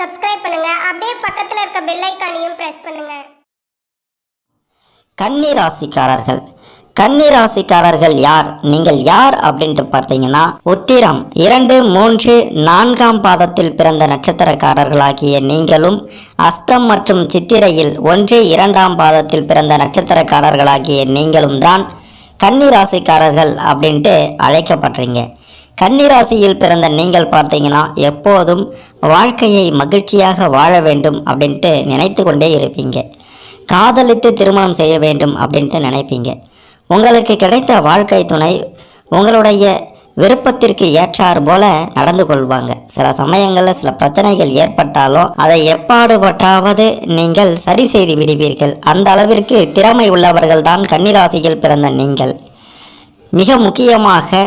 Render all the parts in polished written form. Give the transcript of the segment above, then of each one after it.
Subscribe பண்ணுங்க. அப்படியே பக்கத்துல இருக்க பெல் ஐகானையும் பிரஸ் பண்ணுங்க. கன்னிராசிக்காரர்கள் கன்னிராசிக்காரர்கள் யார்? நீங்கள் யார் அப்படின்ட்டு பார்த்தீங்கன்னா, உத்திரம் 2, 3, 4ஆம் பாதத்தில் பிறந்த நட்சத்திரக்காரர்களாகிய நீங்களும், அஸ்தம் மற்றும் சித்திரையில் 1, 2ஆம் பாதத்தில் பிறந்த நட்சத்திரக்காரர்களாகிய நீங்களும் தான் கன்னிராசிக்காரர்கள் அப்படின்ட்டு அழைக்கப்படுறீங்க. கன்னிராசியில் பிறந்த நீங்கள் பார்த்தீங்கன்னா, எப்போதும் வாழ்க்கையை மகிழ்ச்சியாக வாழ வேண்டும் அப்படின்ட்டு நினைத்து கொண்டே இருப்பீங்க. காதலித்து திருமணம் செய்ய வேண்டும் அப்படின்ட்டு நினைப்பீங்க. உங்களுக்கு கிடைத்த வாழ்க்கை துணை உங்களுடைய விருப்பத்திற்கு ஏற்றாறு போல நடந்து கொள்வாங்க. சில சமயங்களில் சில பிரச்சனைகள் ஏற்பட்டாலும் அதை எப்பாடுபட்டாவது நீங்கள் சரி செய்து விடுவீர்கள். அந்த அளவிற்கு திறமை உள்ளவர்கள் தான் கன்னிராசியில் பிறந்த நீங்கள். மிக முக்கியமாக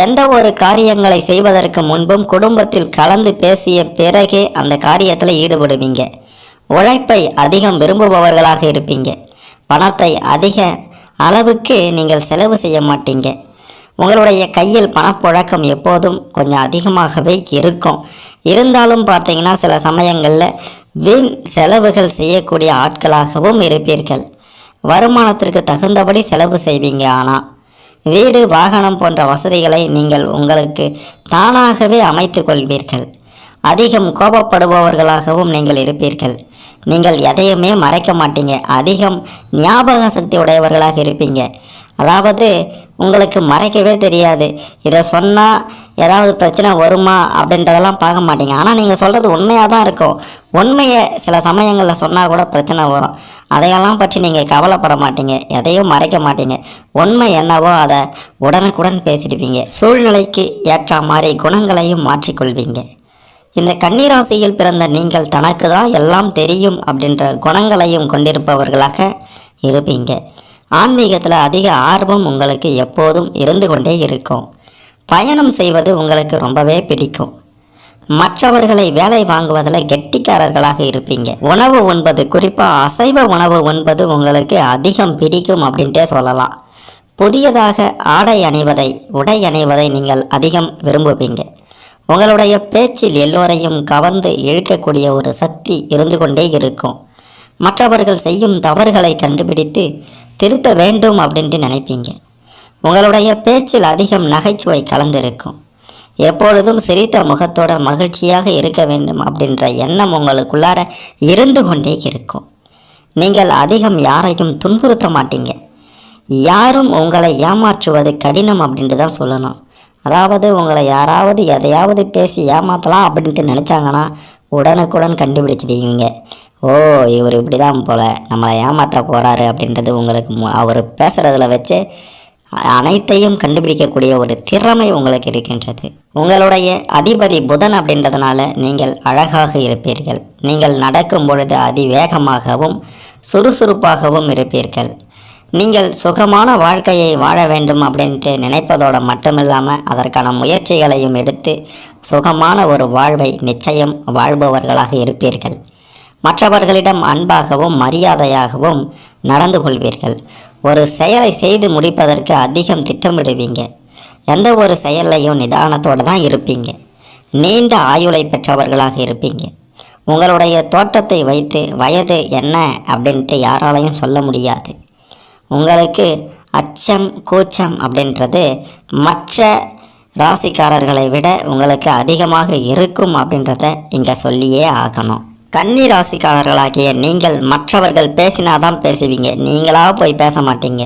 எந்த ஒரு காரியங்களை செய்வதற்கு முன்பும் குடும்பத்தில் கலந்து பேசிய பிறகே அந்த காரியத்தில் ஈடுபடுவீங்க. உழைப்பை அதிகம் விரும்புபவர்களாக இருப்பீங்க. பணத்தை அதிக அளவுக்கு நீங்கள் செலவு செய்ய மாட்டீங்க. உங்களுடைய கையில் பணப்புழக்கம் எப்போதும் கொஞ்சம் அதிகமாகவே இருக்கும். இருந்தாலும் பார்த்தீங்கன்னா, சில சமயங்களில் வீண் செலவுகள் செய்யக்கூடிய ஆட்களாகவும் இருப்பீர்கள். வருமானத்திற்கு தகுந்தபடி செலவு செய்வீங்க. ஆனால் வீடு, வாகனம் போன்ற வசதிகளை நீங்கள் உங்களுக்கு தானாகவே அமைத்து கொள்வீர்கள். அதிகம் கோபப்படுபவர்களாகவும் நீங்கள் இருப்பீர்கள். நீங்கள் எதையுமே மறைக்க மாட்டீங்க. அதிகம் ஞாபக சக்தி உடையவர்களாக இருப்பீங்க. அதாவது உங்களுக்கு மறைக்கவே தெரியாது. இதை சொன்னால் ஏதாவது பிரச்சனை வருமா அப்படின்றதெல்லாம் பார்க்க மாட்டீங்க. ஆனால் நீங்கள் சொல்கிறது உண்மையாக தான் இருக்கும். உண்மையை சில சமயங்களில் சொன்னால் கூட பிரச்சனை வரும். அதையெல்லாம் பற்றி நீங்கள் கவலைப்பட மாட்டீங்க. எதையும் மறைக்க மாட்டீங்க. உண்மை என்னவோ அதை உடனுக்குடன் பேசிடுவீங்க. சூழ்நிலைக்கு ஏற்ற மாதிரி குணங்களையும் மாற்றிக்கொள்வீங்க. இந்த கன்னிராசியில் பிறந்த நீங்கள் தனக்கு தான் எல்லாம் தெரியும் அப்படின்ற குணங்களையும் கொண்டிருப்பவர்களாக இருப்பீங்க. ஆன்மீகத்தில் அதிக ஆர்வம் உங்களுக்கு எப்போதும் இருந்து கொண்டே இருக்கும். பயணம் செய்வது உங்களுக்கு ரொம்பவே பிடிக்கும். மற்றவர்களை வேலை வாங்குவதில் கெட்டிக்காரர்களாக இருப்பீங்க. உணவு உண்பது, குறிப்பாக அசைவ உணவு உண்பது உங்களுக்கு அதிகம் பிடிக்கும் அப்படின்ட்டே சொல்லலாம். புதியதாக உடை அணிவதை நீங்கள் அதிகம் விரும்புவீங்க. உங்களுடைய பேச்சில் எல்லோரையும் கவர்ந்து இழுக்கக்கூடிய ஒரு சக்தி இருந்து கொண்டே இருக்கும். மற்றவர்கள் செய்யும் தவறுகளை கண்டுபிடித்து திருத்த வேண்டும் அப்படின்ட்டு நினைப்பீங்க. உங்களுடைய பேச்சில் அதிகம் நகைச்சுவை கலந்திருக்கும். எப்பொழுதும் சிரித்த முகத்தோட மகிழ்ச்சியாக இருக்க வேண்டும் அப்படின்ற எண்ணம் உங்களுக்குள்ளார இருந்து கொண்டே இருக்கும். நீங்கள் அதிகம் யாரையும் துன்புறுத்த மாட்டீங்க. யாரும் உங்களை ஏமாற்றுவது கடினம் அப்படின்ட்டு தான் சொல்லணும். அதாவது உங்களை யாராவது எதையாவது பேசி ஏமாற்றலாம் அப்படின்ட்டு நினச்சாங்கன்னா உடனுக்குடன் கண்டுபிடிச்சிடுவீங்க. ஓ, இவர் இப்படி தான் போல் நம்மளை ஏமாற்ற போகிறாரு அப்படின்றது உங்களுக்கு அவர் பேசுகிறதுல வச்சு அனைத்தையும் கண்டுபிடிக்கக்கூடிய ஒரு திறமை உங்களுக்கு இருக்கின்றது. உங்களுடைய அதிபதி புதன் அப்படின்றதுனால நீங்கள் அழகாக இருப்பீர்கள். நீங்கள் நடக்கும் பொழுது அதிவேகமாகவும் சுறுசுறுப்பாகவும் இருப்பீர்கள். நீங்கள் சுகமான வாழ்க்கையை வாழ வேண்டும் அப்படின்ட்டு நினைப்பதோடு மட்டுமில்லாமல் அதற்கான முயற்சிகளையும் எடுத்து சுகமான ஒரு வாழ்வை நிச்சயம் வாழ்பவர்களாக இருப்பீர்கள். மற்றவர்களிடம் அன்பாகவும் மரியாதையாகவும் நடந்து கொள்வீர்கள். ஒரு செயலை செய்து முடிப்பதற்கு அதிகம் திட்டமிடுவீங்க. எந்த ஒரு செயலையும் நிதானத்தோடு தான் இருப்பீங்க. நீண்ட ஆயுளை பெற்றவர்களாக இருப்பீங்க. உங்களுடைய தோட்டத்தை வைத்து வயது என்ன அப்படின்ட்டு யாராலையும் சொல்ல முடியாது. உங்களுக்கு அச்சம், கூச்சம் அப்படின்றது மற்ற ராசிக்காரர்களை விட உங்களுக்கு அதிகமாக இருக்கும் அப்படின்றத இங்கே சொல்லியே ஆகணும். கன்னி ராசிக்காரர்களாகிய நீங்கள் மற்றவர்கள் பேசினாதான் பேசுவீங்க. நீங்களாக போய் பேச மாட்டீங்க.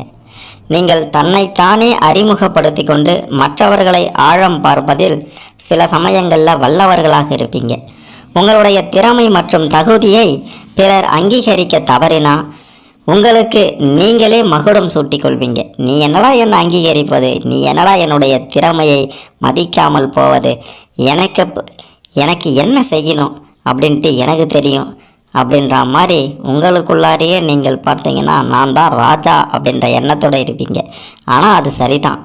நீங்கள் தன்னைத்தானே அறிமுகப்படுத்தி கொண்டு மற்றவர்களை ஆழம் பார்ப்பதில் சில சமயங்களில் வல்லவர்களாக இருப்பீங்க. உங்களுடைய திறமை மற்றும் தகுதியை பிறர் அங்கீகரிக்க தவறினா உங்களுக்கு நீங்களே மகுடம் சூட்டிக் கொள்வீங்க. நீ என்னடா என்னை அங்கீகரிப்பது, நீ என்னடா என்னுடைய திறமையை மதிக்காமல் போவது, எனக்கு என்ன செய்யணும் அப்படின்ட்டு எனக்கு தெரியும் அப்படின்ற மாதிரி உங்களுக்குள்ளாரையே நீங்கள் பார்த்தீங்கன்னா நான் தான் ராஜா அப்படின்ற எண்ணத்தோடு இருப்பீங்க. ஆனால் அது சரிதான்.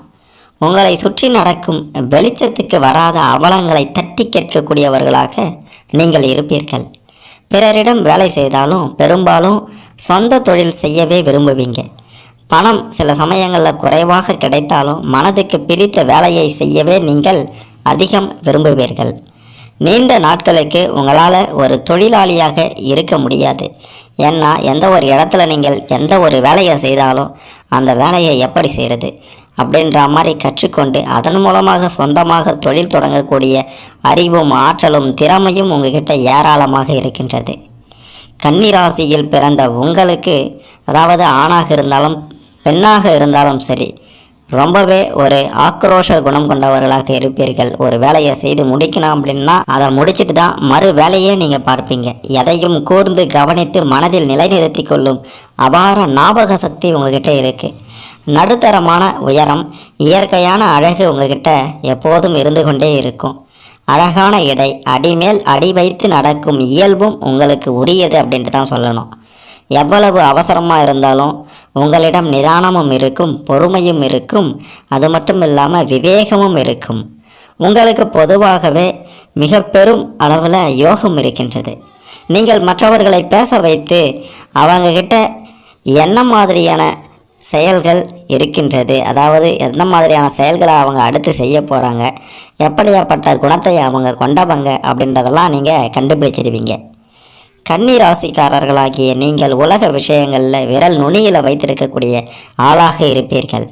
உங்களை சுற்றி நடக்கும் வெளிச்சத்துக்கு வராத அவலங்களை தட்டி கேட்கக்கூடியவர்களாக நீங்கள் இருப்பீர்கள். பிறரிடம் வேலை செய்தாலும் பெரும்பாலும் சொந்த தொழில் செய்யவே விரும்புவீங்க. பணம் சில சமயங்களில் குறைவாக கிடைத்தாலும் மனதுக்கு பிடித்த வேலையை செய்யவே நீங்கள் அதிகம் விரும்புவீர்கள். நீண்ட நாட்களுக்கு உங்களால் ஒரு தொழிலாளியாக இருக்க முடியாது. ஏன்னா எந்த ஒரு இடத்துல நீங்கள் எந்த ஒரு வேலையை செய்தாலும் அந்த வேலையை எப்படி செய்கிறது அப்படின்ற மாதிரி கற்றுக்கொண்டு அதன் மூலமாக சொந்தமாக தொழில் தொடங்கக்கூடிய அறிவும் ஆற்றலும் திறமையும் உங்ககிட்ட ஏராளமாக இருக்கின்றது. கன்னிராசியில் பிறந்த உங்களுக்கு, அதாவது ஆணாக இருந்தாலும் பெண்ணாக இருந்தாலும் சரி, ரொம்பவே ஒரு ஆக்ரோஷ குணம் கொண்டவர்களாக இருப்பீர்கள். ஒரு வேலையை செய்து முடிக்கணும் அப்படின்னா அதை முடிச்சுட்டு தான் மறு வேலையே நீங்கள் பார்ப்பீங்க. எதையும் கூர்ந்து கவனித்து மனதில் நிலைநிறுத்தி கொள்ளும் அபார ஞாபக சக்தி உங்ககிட்ட இருக்குது. நடுத்தரமான உயரம், இயற்கையான அழகு உங்ககிட்ட எப்போதும் இருந்து கொண்டே இருக்கும். அழகான இடை, அடிமேல் அடி வைத்து நடக்கும் இயல்பும் உங்களுக்கு உரியது அப்படின்ட்டு தான் சொல்லணும். எவ்வளவு அவசரமாக இருந்தாலும் உங்களிடம் நிதானமும் இருக்கும், பொறுமையும் இருக்கும். அது மட்டும் இல்லாமல் விவேகமும் இருக்கும். உங்களுக்கு பொதுவாகவே மிக பெரும் அளவில் யோகம் இருக்கின்றது. நீங்கள் மற்றவர்களை பேச வைத்து அவங்கக்கிட்ட என்ன மாதிரியான செயல்கள் இருக்கின்றது, அதாவது என்ன மாதிரியான செயல்களை அவங்க அடுத்து செய்ய போகிறாங்க, எப்படியாப்பட்ட குணத்தை அவங்க கொண்டவங்க அப்படின்றதெல்லாம் நீங்கள் கண்டுபிடிச்சிடுவீங்க. கன்னி ராசிக்காரர்களாகிய நீங்கள் உலக விஷயங்களில் விரல் நுனியில் வைத்திருக்கக்கூடிய ஆளாக இருப்பீர்கள்.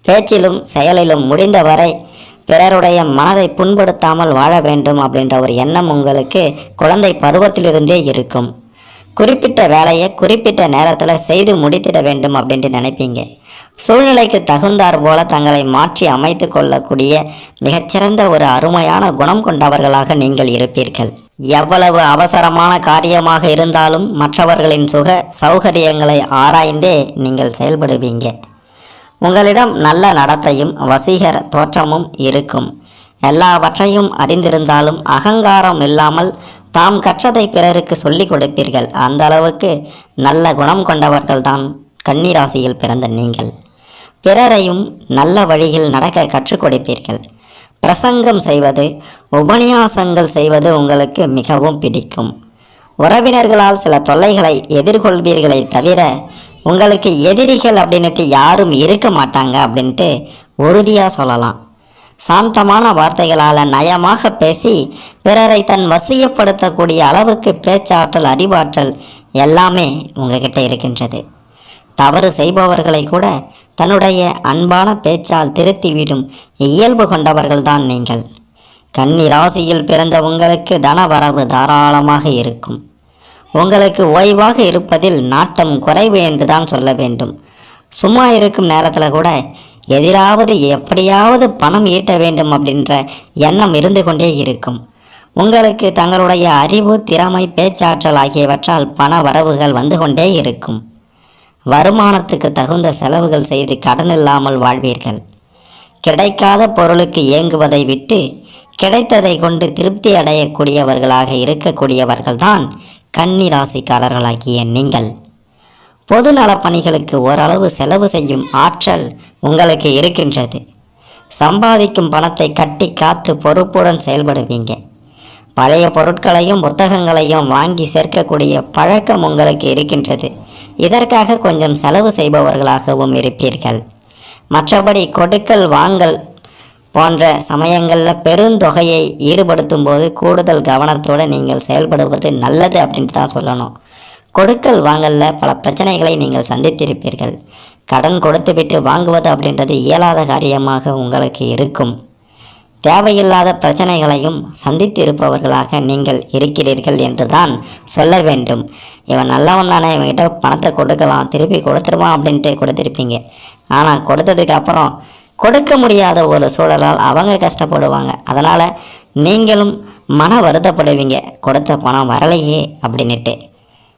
பேச்சிலும் செயலிலும் முடிந்தவரை பிறருடைய மனதை புண்படுத்தாமல் வாழ வேண்டும் அப்படின்ற ஒரு எண்ணம் உங்களுக்கு குழந்தை பருவத்திலிருந்தே இருக்கும். குறிப்பிட்ட வேலையை குறிப்பிட்ட நேரத்தில் செய்து முடித்திட வேண்டும் அப்படின்ட்டு நினைப்பீங்க. சூழ்நிலைக்கு தகுந்தாற் போல தங்களை மாற்றி அமைத்து கொள்ளக்கூடிய மிகச்சிறந்த ஒரு அருமையான குணம் கொண்டவர்களாக நீங்கள் இருப்பீர்கள். எவ்வளவு அவசரமான காரியமாக இருந்தாலும் மற்றவர்களின் சுக சௌகரியங்களை ஆராய்ந்தே நீங்கள் செயல்படுவீங்க. உங்களிடம் நல்ல நடத்தையும் வசீகர தோற்றமும் இருக்கும். எல்லாவற்றையும் அறிந்திருந்தாலும் அகங்காரம் இல்லாமல் தாம் கற்றதை பிறருக்கு சொல்லிக் கொடுப்பீர்கள். அந்த அளவுக்கு நல்ல குணம் கொண்டவர்கள்தான் கன்னிராசியில் பிறந்த நீங்கள். பிறரையும் நல்ல வழியில் நடக்க கற்றுக் கொடுப்பீர்கள். பிரசங்கம் செய்வது, உபன்யாசங்கள் செய்வது உங்களுக்கு மிகவும் பிடிக்கும். உறவினர்களால் சில தொல்லைகளை எதிர்கொள்வீர்களே தவிர உங்களுக்கு எதிரிகள் அப்படின்ட்டு யாரும் இருக்க மாட்டாங்க அப்படின்ட்டு உறுதியாக சொல்லலாம். சாந்தமான வார்த்தைகளால் நயமாக பேசி பிறரை தன் வசியப்படுத்தக்கூடிய அளவுக்கு பேச்சாற்றல், அறிவாற்றல் எல்லாமே உங்ககிட்ட இருக்கின்றது. தவறு செய்பவர்களை கூட தன்னுடைய அன்பான பேச்சால் திருத்திவிடும் இயல்பு கொண்டவர்கள்தான் நீங்கள். கன்னி ராசியில் பிறந்த உங்களுக்கு தனவரவு தாராளமாக இருக்கும். உங்களுக்கு ஓய்வாக இருப்பதில் நாட்டம் குறைவு என்று தான் சொல்ல வேண்டும். சும்மா இருக்கும் நேரத்தில் கூட எதிராவது எப்படியாவது பணம் ஈட்ட வேண்டும் அப்படின்ற எண்ணம் இருந்து கொண்டே இருக்கும். உங்களுக்கு தங்களுடைய அறிவு, திறமை, பேச்சாற்றல் ஆகியவற்றால் பண வரவுகள் வந்து கொண்டே இருக்கும். வருமானத்துக்கு தகுந்த செலவுகள் செய்து கடன் இல்லாமல் வாழ்வீர்கள். கிடைக்காத பொருளுக்கு ஏங்குவதை விட்டு கிடைத்ததை கொண்டு திருப்தி அடையக்கூடியவர்களாக இருக்கக்கூடியவர்கள்தான் கன்னி ராசிக்காரர்களாகிய நீங்கள். பொது நலப் பணிகளுக்கு ஓரளவு செலவு செய்யும் ஆற்றல் உங்களுக்கு இருக்கின்றது. சம்பாதிக்கும் பணத்தை கட்டி காத்து பொறுப்புடன் செயல்படுவீங்க. பழைய பொருட்களையும் புத்தகங்களையும் வாங்கி சேர்க்கக்கூடிய பழக்கம் உங்களுக்கு இருக்கின்றது. இதற்காக கொஞ்சம் செலவு செய்பவர்களாகவும் இருப்பீர்கள். மற்றபடி கொடுக்கல் வாங்கல் போன்ற சமயங்களில் பெருந்தொகையை ஈடுபடுத்தும் போது கூடுதல் கவனத்தோடு நீங்கள் செயல்படுவது நல்லது அப்படின்ட்டு தான் சொல்லணும். கொடுக்கல் வாங்கலில் பல பிரச்சனைகளை நீங்கள் சந்தித்திருப்பீர்கள். கடன் கொடுத்துவிட்டு வாங்குவது அப்படின்றது இயலாத காரியமாக உங்களுக்கு இருக்கும். தேவையில்லாத பிரச்சனைகளையும் சந்தித்திருப்பவர்களாக நீங்கள் இருக்கிறீர்கள் என்று தான் சொல்ல வேண்டும். இவன் நல்லவன் தானே, இவன்கிட்ட பணத்தை கொடுக்கலாம், திருப்பி கொடுத்துருவான் அப்படின்ட்டு கொடுத்துருப்பீங்க. ஆனால் கொடுத்ததுக்கு அப்புறம் கொடுக்க முடியாத ஒரு சூழலால் அவங்க கஷ்டப்படுவாங்க. அதனால் நீங்களும் மன வருத்தப்படுவீங்க, கொடுத்த பணம் வரலையே அப்படின்ட்டு.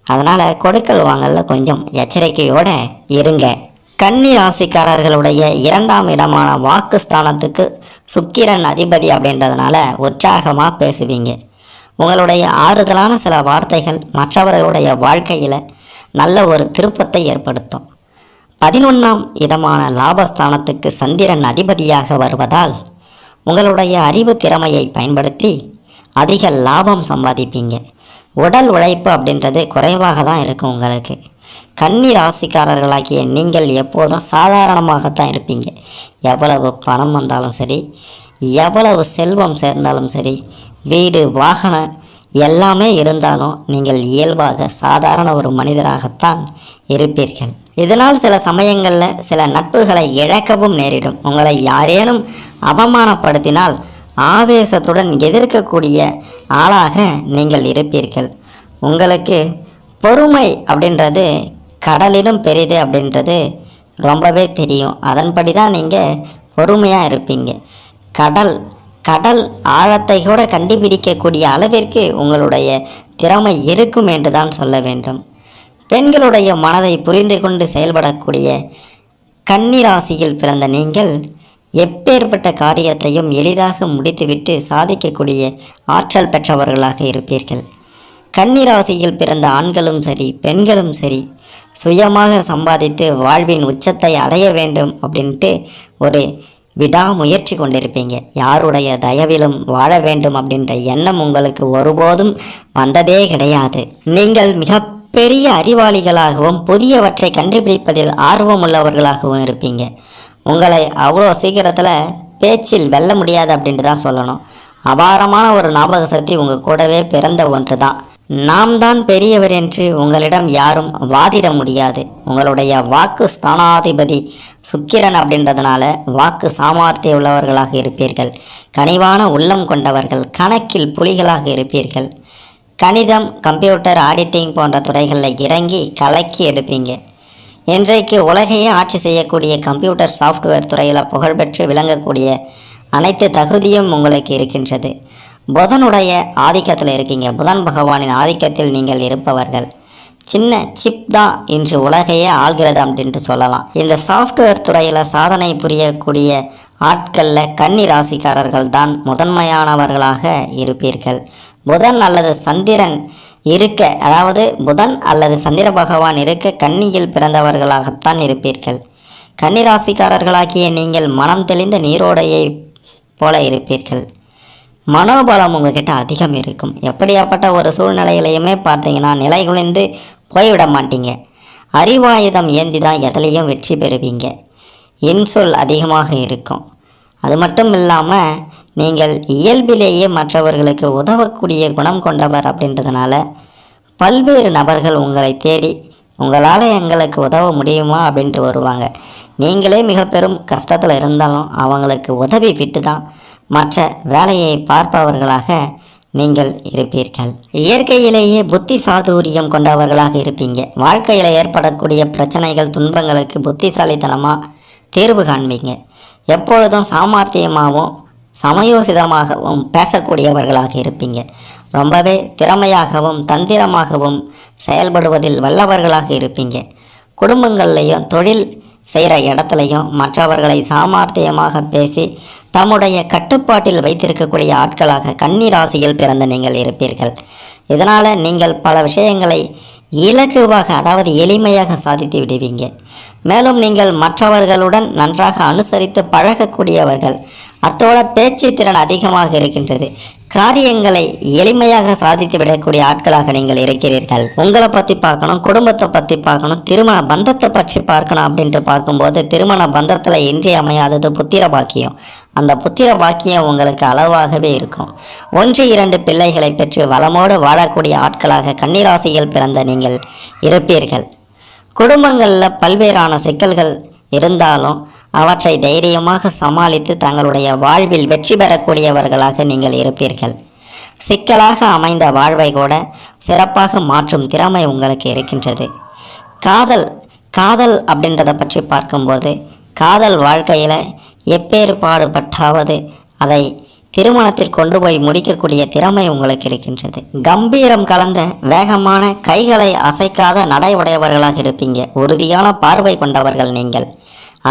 அதனால் கொடுக்கல் வாங்கலில் கொஞ்சம் எச்சரிக்கையோடு இருங்க. கன்னி ராசிக்காரர்களுடைய 2ஆம் இடமான வாக்குஸ்தானத்துக்கு சுக்கிரன் அதிபதி அப்படின்றதுனால உற்சாகமாக பேசுவீங்க. உங்களுடைய ஆறுதலான சில வார்த்தைகள் மற்றவர்களுடைய வாழ்க்கையில் நல்ல ஒரு திருப்பத்தை ஏற்படுத்தும். 11ஆம் இடமான லாபஸ்தானத்துக்கு சந்திரன் அதிபதியாக வருவதால் உங்களுடைய அறிவு திறமையை பயன்படுத்தி அதிக லாபம் சம்பாதிப்பீங்க. உடல் உழைப்பு அப்படின்றது குறைவாக தான் இருக்கும் உங்களுக்கு. கன்னி ராசிக்காரர்களாகிய நீங்கள் எப்போதும் சாதாரணமாகத்தான் இருப்பீங்க. எவ்வளவு பணம் வந்தாலும் சரி, எவ்வளவு செல்வம் சேர்ந்தாலும் சரி, வீடு, வாகனம் எல்லாமே இருந்தாலும் நீங்கள் இயல்பாக சாதாரண ஒரு மனிதராகத்தான் இருப்பீர்கள். இதனால் சில சமயங்களில் சில நட்புகளை இழக்கவும் நேரிடும். உங்களை யாரேனும் அவமானப்படுத்தினால் ஆவேசத்துடன் எதிர்க்கக்கூடிய ஆளாக நீங்கள் இருப்பீர்கள். உங்களுக்கு பொறுமை அப்படின்றது கடலிலும் பெரிது அப்படின்றது ரொம்பவே தெரியும். அதன்படி தான் நீங்கள் பொறுமையாக இருப்பீங்க. கடல் ஆழத்தை கூட கண்டுபிடிக்கக்கூடிய அளவிற்கு உங்களுடைய திறமை இருக்கும் என்று தான் சொல்ல வேண்டும். பெண்களுடைய மனதை புரிந்து கொண்டு செயல்படக்கூடிய கன்னி ராசியில் பிறந்த நீங்கள் எப்பேற்பட்ட காரியத்தையும் எளிதாக முடித்துவிட்டு சாதிக்கக்கூடிய ஆற்றல் பெற்றவர்களாக இருப்பீர்கள். கன்னி ராசியில் பிறந்த ஆண்களும் சரி பெண்களும் சரி சுயமாக சம்பாதித்து வாழ்வின் உச்சத்தை அடைய வேண்டும் அப்படின்ட்டு ஒரு விடாமுயற்சி கொண்டிருப்பீங்க. யாருடைய தயவிலும் வாழ வேண்டும் அப்படின்ற எண்ணம் உங்களுக்கு ஒருபோதும் வந்ததே கிடையாது. நீங்கள் மிகப்பெரிய அறிவாளிகளாகவும் புதியவற்றை கண்டுபிடிப்பதில் ஆர்வம் உள்ளவர்களாகவும் இருப்பீங்க. உங்களை அவ்வளோ சீக்கிரத்தில் பேச்சில் வெல்ல முடியாது அப்படின்ட்டு தான் சொல்லணும். அபாரமான ஒரு ஞாபக சக்தி உங்கள் கூடவே பிறந்த ஒன்று தான். நாம் தான் பெரியவர் என்று உங்களிடம் யாரும் வாதிட முடியாது. உங்களுடைய வாக்கு ஸ்தானாதிபதி சுக்கிரன் அப்படின்றதுனால வாக்கு சாமர்த்தியம் உள்ளவர்களாக இருப்பீர்கள். கனிவான உள்ளம் கொண்டவர்கள், கணக்கில் புலிகளாக இருப்பீர்கள். கணிதம், கம்ப்யூட்டர், ஆடிட்டிங் போன்ற துறைகளில் இறங்கி கலக்கி எடுப்பீங்க. இன்றைக்கு உலகையே ஆட்சி செய்யக்கூடிய கம்ப்யூட்டர் சாஃப்ட்வேர் துறையில் புகழ்பெற்று விளங்கக்கூடிய அனைத்து தகுதியும் உங்களுக்கு இருக்கின்றது. புதனுடைய ஆதிக்கத்தில் இருக்கீங்க. புதன் பகவானின் ஆதிக்கத்தில் நீங்கள் இருப்பவர்கள். சின்ன சிப் தான் இன்று உலகையே ஆள்கிறது அப்படின்ட்டு சொல்லலாம். இந்த சாஃப்ட்வேர் துறையில் சாதனை புரியக்கூடிய ஆட்களில் கன்னி ராசிக்காரர்கள் தான் முதன்மையானவர்களாக இருப்பீர்கள். புதன் அல்லது சந்திரன் இருக்க, அதாவது புதன் அல்லது சந்திர பகவான் இருக்க கன்னியில் பிறந்தவர்களாகத்தான் இருப்பீர்கள். கன்னி ராசிக்காரர்களாகிய நீங்கள் மனம் தெளிந்த நீரோடையை போல இருப்பீர்கள். மனோபலம் உங்ககிட்ட அதிகம் இருக்கும். எப்படியாப்பட்ட ஒரு சூழ்நிலையிலையுமே பார்த்தீங்கன்னா நிலை குலைந்து போய்விட மாட்டீங்க. அறிவாயுதம் ஏந்தி தான் எதிலையும் வெற்றி பெறுவீங்க. இன்சொல் அதிகமாக இருக்கும். அது மட்டும் இல்லாமல் நீங்கள் இயல்பிலேயே மற்றவர்களுக்கு உதவக்கூடிய குணம் கொண்டவர் அப்படின்றதுனால பல்வேறு நபர்கள் உங்களை தேடி உங்களால் எங்களுக்கு உதவ முடியுமா அப்படின்ட்டு வருவாங்க. நீங்களே மிக பெரும் கஷ்டத்தில் இருந்தாலும் அவங்களுக்கு உதவி விட்டு தான் மற்ற வேலையை பார்ப்பவர்களாக நீங்கள் இருப்பீர்கள். இயற்கையிலேயே புத்தி சாதுரியம் கொண்டவர்களாக இருப்பீங்க. வாழ்க்கையில் ஏற்படக்கூடிய பிரச்சனைகள், துன்பங்களுக்கு புத்திசாலித்தனமாக தீர்வு காண்பீங்க. எப்பொழுதும் சாமர்த்தியமாகவும் சமயோசிதமாகவும் பேசக்கூடியவர்களாக இருப்பீங்க. ரொம்பவே திறமையாகவும் தந்திரமாகவும் செயல்படுவதில் வல்லவர்களாக இருப்பீங்க. குடும்பங்கள்லையும் தொழில் செய்கிற இடத்துலையும் மற்றவர்களை சாமர்த்தியமாக பேசி தம்முடைய கட்டுப்பாட்டில் வைத்திருக்கக்கூடிய ஆட்களாக கன்னி ராசியில் பிறந்த நீங்கள் இருப்பீர்கள். இதனால் நீங்கள் பல விஷயங்களை இலகுவாக, அதாவது எளிமையாக சாதித்து விடுவீங்க. மேலும் நீங்கள் மற்றவர்களுடன் நன்றாக அனுசரித்து பழகக்கூடியவர்கள். அத்தோட பேச்சு திறன் அதிகமாக இருக்கின்றது. காரியங்களை எளிமையாக சாதித்து விடக்கூடிய ஆட்களாக நீங்கள் இருக்கிறீர்கள். உங்களை பற்றி பார்க்கணும், குடும்பத்தை பற்றி பார்க்கணும், திருமண பந்தத்தை பற்றி பார்க்கணும் அப்படின்ட்டு பார்க்கும்போது திருமண பந்தத்தில் இன்றியமையாதது புத்திர பாக்கியம். அந்த புத்திர பாக்கியம் உங்களுக்கு அளவாகவே இருக்கும். 1-2 பிள்ளைகளை பெற்று வளமோடு வாழக்கூடிய ஆட்களாக கன்னிராசியில் பிறந்த நீங்கள் இருப்பீர்கள். குடும்பங்களில் பல்வேறான சிக்கல்கள் இருந்தாலும் அவற்றை தைரியமாக சமாளித்து தங்களுடைய வாழ்வில் வெற்றி பெறக்கூடியவர்களாக நீங்கள் இருப்பீர்கள். சிக்கலாக அமைந்த வாழ்வை கூட சிறப்பாக மாற்றும் திறமை உங்களுக்கு இருக்கின்றது. காதல் அப்படின்றத பற்றி பார்க்கும்போது காதல் வாழ்க்கையில் எப்பேற்பாடுபட்டாவது அதை திருமணத்தில் கொண்டு போய் முடிக்கக்கூடிய திறமை உங்களுக்கு இருக்கின்றது. கம்பீரம் கலந்த வேகமான கைகளை அசைக்காத நடை உடையவர்களாக இருப்பீங்க. உறுதியான பார்வை கொண்டவர்கள் நீங்கள்.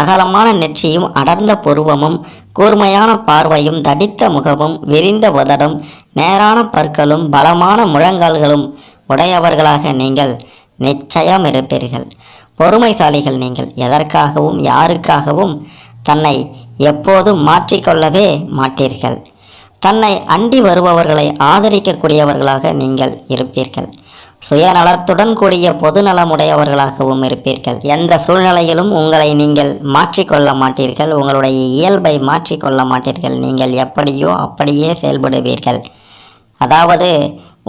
அகலமான நெற்றியும் அடர்ந்த புருவமும் கூர்மையான பார்வையும் தடித்த முகமும் விரிந்த உதடும் நேரான பற்களும் பலமான முழங்கால்களும் உடையவர்களாக நீங்கள் நிச்சயம் இருப்பீர்கள். பொறுமைசாலிகள் நீங்கள். எதற்காகவும் யாருக்காகவும் தன்னை எப்போதும் மாற்றிக்கொள்ளவே மாட்டீர்கள். தன்னை அண்டி வருபவர்களை ஆதரிக்கக்கூடியவர்களாக நீங்கள் இருப்பீர்கள். சுயநலத்துடன் கூடிய பொதுநலமுடையவர்களாகவும் இருப்பீர்கள். எந்த சூழ்நிலையிலும் உங்களை நீங்கள் மாற்றிக்கொள்ள மாட்டீர்கள். உங்களுடைய இயல்பை மாற்றிக்கொள்ள மாட்டீர்கள். நீங்கள் எப்படியோ அப்படியே செயல்படுவீர்கள். அதாவது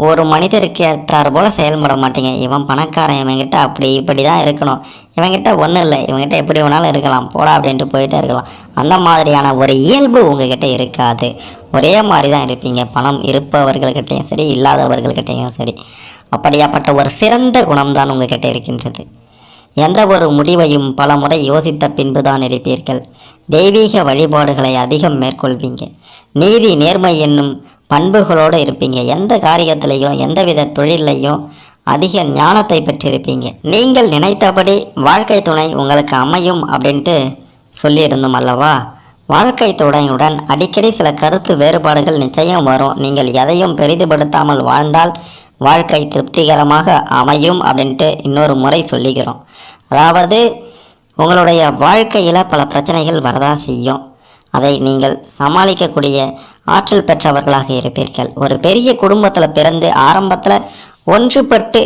ஒரு மனிதருக்கு ஏற்றாறு போல் செயல்பட மாட்டீங்க. இவன் பணக்காரன், இவங்கிட்ட அப்படி இப்படி தான் இருக்கணும், இவங்கிட்ட ஒன்றும் இல்லை, இவங்கிட்ட எப்படி வேணாலும் இருக்கலாம், போடா அப்படின்ட்டு போயிட்டே இருக்கலாம். அந்த மாதிரியான ஒரு இயல்பு உங்ககிட்ட இருக்காது. ஒரே மாதிரி தான் இருப்பீங்க, பணம் இருப்பவர்கள்கிட்டையும் சரி இல்லாதவர்கள்கிட்டையும் சரி. அப்படியாப்பட்ட ஒரு சிறந்த குணம்தான் உங்ககிட்ட இருக்கின்றது. எந்த ஒரு முடிவையும் பல முறை யோசித்த பின்பு தான் இருப்பீர்கள். தெய்வீக வழிபாடுகளை அதிகம் மேற்கொள்வீங்க. நீதி நேர்மை என்னும் பண்புகளோடு இருப்பீங்க. எந்த காரியத்திலையும் எந்தவித தொழிலையும் அதிக ஞானத்தை பெற்றிருப்பீங்க. நீங்கள் நினைத்தபடி வாழ்க்கை துணை உங்களுக்கு அமையும் அப்படின்ட்டு சொல்லியிருந்தோம் அல்லவா? வாழ்க்கை துணையுடன் அடிக்கடி சில கருத்து வேறுபாடுகள் நிச்சயம் வரும். நீங்கள் எதையும் பெரிதுபடுத்தாமல் வாழ்ந்தால் வாழ்க்கை திருப்திகரமாக அமையும் அப்படின்ட்டு இன்னொரு முறை சொல்லிக்கிறோம். அதாவது உங்களுடைய வாழ்க்கையில் பல பிரச்சனைகள் வரதான் செய்யும். அதை நீங்கள் சமாளிக்கக்கூடிய ஆற்றல் பெற்றவர்களாக இருப்பீர்கள். ஒரு பெரிய குடும்பத்தில் பிறந்து ஆரம்பத்தில் ஒன்றுபட்டு